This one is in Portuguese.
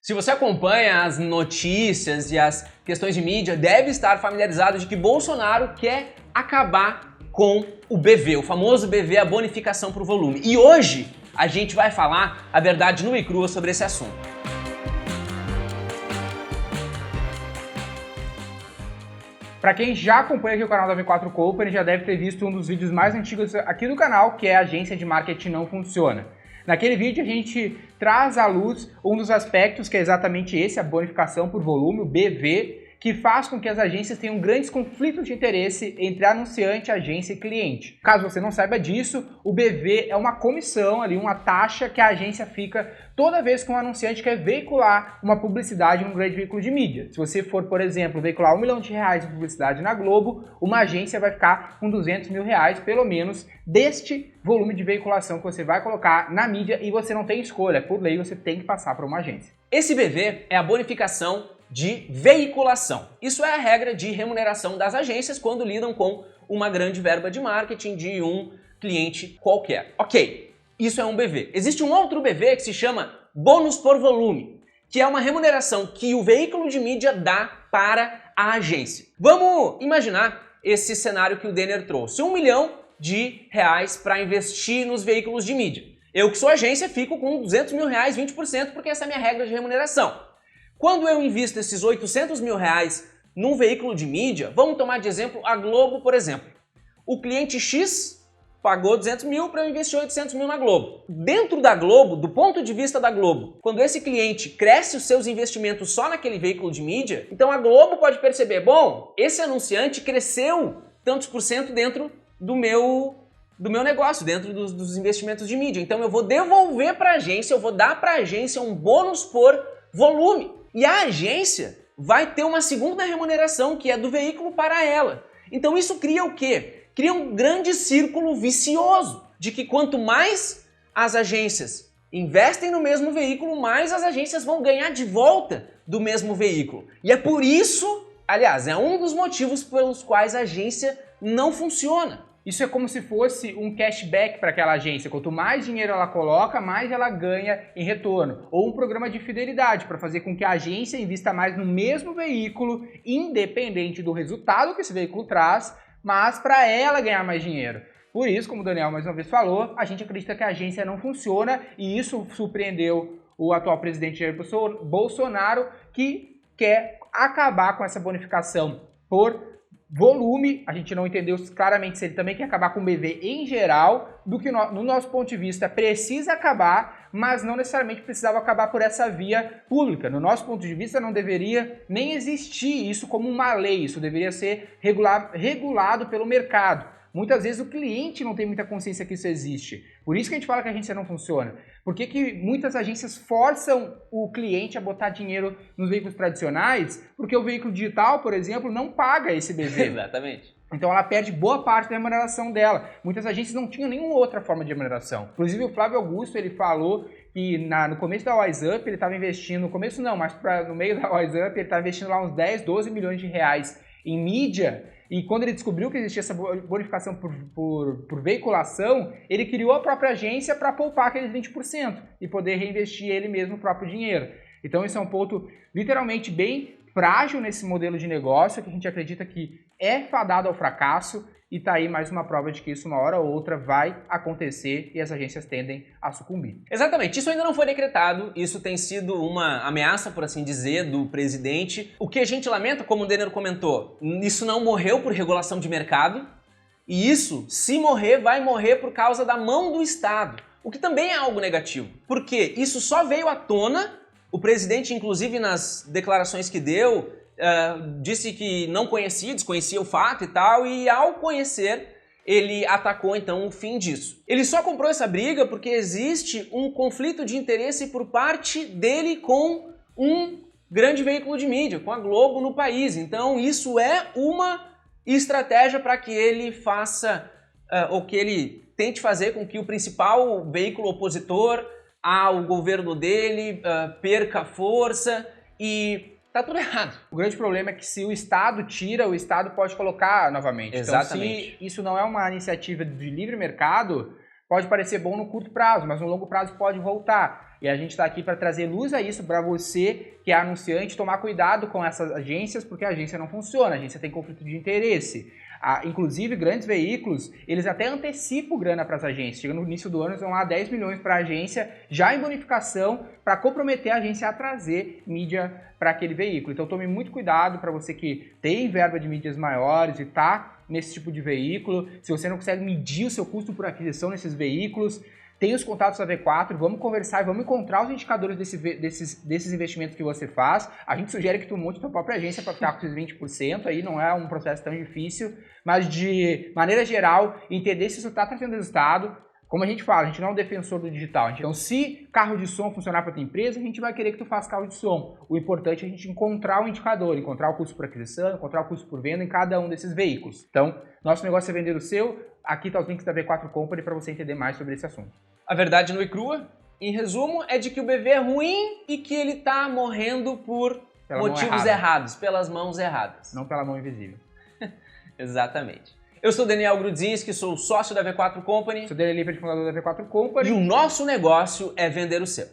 Se você acompanha as notícias e as questões de mídia, deve estar familiarizado de que Bolsonaro quer acabar com o BV, o famoso BV, a bonificação por volume. E hoje a gente vai falar a verdade nua e crua sobre esse assunto. Para quem já acompanha aqui o canal da V4 Company, já deve ter visto um dos vídeos mais antigos aqui do canal, que é a agência de marketing não funciona. Naquele vídeo a gente traz à luz um dos aspectos que é exatamente esse, a bonificação por volume, o BV, que faz com que as agências tenham grandes conflitos de interesse entre anunciante, agência e cliente. Caso você não saiba disso, o BV é uma comissão ali, uma taxa que a agência fica toda vez que um anunciante quer veicular uma publicidade num grande veículo de mídia. Se você for, por exemplo, veicular R$1 milhão de publicidade na Globo, uma agência vai ficar com R$200 mil, pelo menos, deste volume de veiculação que você vai colocar na mídia e você não tem escolha. Por lei, você tem que passar para uma agência. Esse BV é a bonificação de veiculação. Isso é a regra de remuneração das agências quando lidam com uma grande verba de marketing de um cliente qualquer. Ok, isso é um BV. Existe um outro BV que se chama bônus por volume, que é uma remuneração que o veículo de mídia dá para a agência. Vamos imaginar esse cenário que o Denner trouxe. R$1 milhão para investir nos veículos de mídia. Eu que sou agência fico com R$200 mil, 20%, porque essa é a minha regra de remuneração. Quando eu invisto esses R$800 mil num veículo de mídia, vamos tomar de exemplo a Globo, por exemplo. O cliente X pagou 200 mil para eu investir 800 mil na Globo. Dentro da Globo, do ponto de vista da Globo, quando esse cliente cresce os seus investimentos só naquele veículo de mídia, então a Globo pode perceber, bom, esse anunciante cresceu tantos por cento dentro do meu negócio, dentro dos investimentos de mídia. Então eu vou devolver para a agência, eu vou dar para a agência um bônus por volume. E a agência vai ter uma segunda remuneração, que é do veículo para ela. Então isso cria o quê? Cria um grande círculo vicioso, de que quanto mais as agências investem no mesmo veículo, mais as agências vão ganhar de volta do mesmo veículo. E é por isso, aliás, é um dos motivos pelos quais a agência não funciona. Isso é como se fosse um cashback para aquela agência. Quanto mais dinheiro ela coloca, mais ela ganha em retorno. Ou um programa de fidelidade para fazer com que a agência invista mais no mesmo veículo, independente do resultado que esse veículo traz, mas para ela ganhar mais dinheiro. Por isso, como o Daniel mais uma vez falou, a gente acredita que a agência não funciona e isso surpreendeu o atual presidente Jair Bolsonaro, que quer acabar com essa bonificação por volume. A gente não entendeu claramente se ele também quer acabar com o BV em geral, do que no nosso ponto de vista precisa acabar, mas não necessariamente precisava acabar por essa via pública. No nosso ponto de vista não deveria nem existir isso como uma lei, isso deveria ser regulado pelo mercado. Muitas vezes o cliente não tem muita consciência que isso existe. Por isso que a gente fala que a agência não funciona. Por que muitas agências forçam o cliente a botar dinheiro nos veículos tradicionais? Porque o veículo digital, por exemplo, não paga esse BV. Exatamente. Então ela perde boa parte da remuneração dela. Muitas agências não tinham nenhuma outra forma de remuneração. Inclusive o Flávio Augusto, ele falou que no começo da WiseUp ele estava investindo, no começo não, mas no meio da WiseUp ele estava investindo lá uns 10, 12 milhões de reais em mídia. E quando ele descobriu que existia essa bonificação por veiculação, ele criou a própria agência para poupar aqueles 20% e poder reinvestir ele mesmo o próprio dinheiro. Então esse é um ponto literalmente bem frágil nesse modelo de negócio, que a gente acredita que é fadado ao fracasso, e tá aí mais uma prova de que isso uma hora ou outra vai acontecer e as agências tendem a sucumbir. Exatamente, isso ainda não foi decretado, isso tem sido uma ameaça, por assim dizer, do presidente. O que a gente lamenta, como o Denner comentou, isso não morreu por regulação de mercado, e isso, se morrer, vai morrer por causa da mão do Estado, o que também é algo negativo, porque isso só veio à tona, o presidente, inclusive nas declarações que deu, disse que não conhecia, desconhecia o fato e tal, e ao conhecer, ele atacou então o fim disso. Ele só comprou essa briga porque existe um conflito de interesse por parte dele com um grande veículo de mídia, com a Globo no país. Então isso é uma estratégia para que ele faça, ou que ele tente fazer com que o principal veículo opositor ao governo dele perca força e tá tudo errado. O grande problema é que se o Estado tira, o Estado pode colocar novamente. Exatamente. Então, se isso não é uma iniciativa de livre mercado, pode parecer bom no curto prazo, mas no longo prazo pode voltar. E a gente está aqui para trazer luz a isso para você que é anunciante, tomar cuidado com essas agências, porque a agência não funciona, a agência tem conflito de interesse. Inclusive, grandes veículos, eles até antecipam grana para as agências. Chega no início do ano, eles vão lá 10 milhões para a agência, já em bonificação, para comprometer a agência a trazer mídia para aquele veículo. Então tome muito cuidado para você que tem verba de mídias maiores e está nesse tipo de veículo. Se você não consegue medir o seu custo por aquisição nesses veículos, tem os contatos da V4, vamos conversar e vamos encontrar os indicadores desses investimentos que você faz. A gente sugere que tu monte tua própria agência para ficar com esses 20%, aí não é um processo tão difícil, mas de maneira geral, entender se isso está trazendo resultado. Como a gente fala, a gente não é um defensor do digital. Então, se carro de som funcionar para tua empresa, a gente vai querer que tu faça carro de som. O importante é a gente encontrar o indicador, encontrar o custo por aquisição, encontrar o custo por venda em cada um desses veículos. Então, nosso negócio é vender o seu. Aqui tá os links da V4 Company para você entender mais sobre esse assunto. A verdade nua e crua, em resumo, é de que o BV é ruim e que ele tá morrendo por motivos errados, pelas mãos erradas. Não pela mão invisível. Exatamente. Eu sou Daniel Grudzinski, sou sócio da V4 Company. Sou Daniel Lippert, fundador da V4 Company. E o nosso negócio é vender o seu.